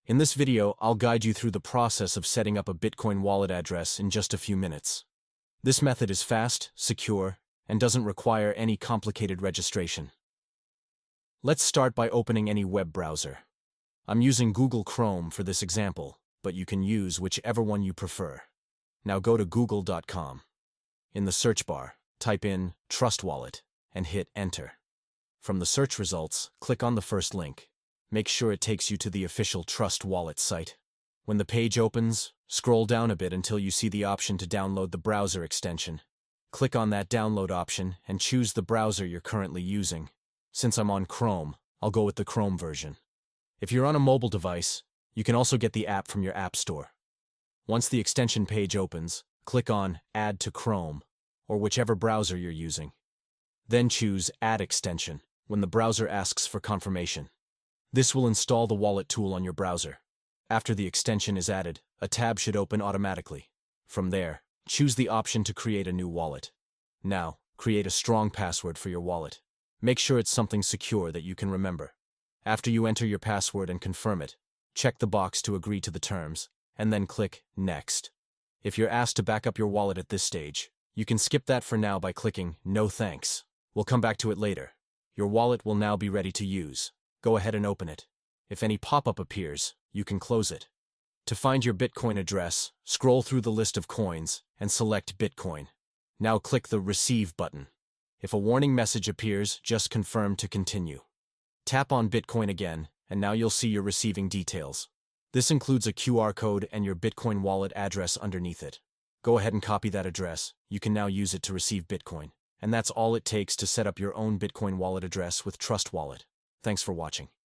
In this video, I'll guide you through the process of setting up a Bitcoin wallet address in just a few minutes. This method is fast, secure, and doesn't require any complicated registration. Let's start by opening any web browser. I'm using Google Chrome for this example, but you can use whichever one you prefer. Now go to google.com. In the search bar, type in Trust Wallet and hit Enter. From the search results, click on the first link. Make sure it takes you to the official Trust Wallet site. When the page opens, scroll down a bit until you see the option to download the browser extension. Click on that download option and choose the browser you're currently using. Since I'm on Chrome, I'll go with the Chrome version. If you're on a mobile device, you can also get the app from your App Store. Once the extension page opens, click on Add to Chrome, or whichever browser you're using. Then choose Add Extension when the browser asks for confirmation. This will install the wallet tool on your browser. After the extension is added, a tab should open automatically. From there, choose the option to create a new wallet. Now, create a strong password for your wallet. Make sure it's something secure that you can remember. After you enter your password and confirm it, check the box to agree to the terms, and then click Next. If you're asked to back up your wallet at this stage, you can skip that for now by clicking No Thanks. We'll come back to it later. Your wallet will now be ready to use. Go ahead and open it. If any pop-up appears, you can close it. To find your Bitcoin address, scroll through the list of coins and select Bitcoin. Now click the Receive button. If a warning message appears, just confirm to continue. Tap on Bitcoin again, and now you'll see your receiving details. This includes a QR code and your Bitcoin wallet address underneath it. Go ahead and copy that address. You can now use it to receive Bitcoin. And that's all it takes to set up your own Bitcoin wallet address with Trust Wallet. Thanks for watching.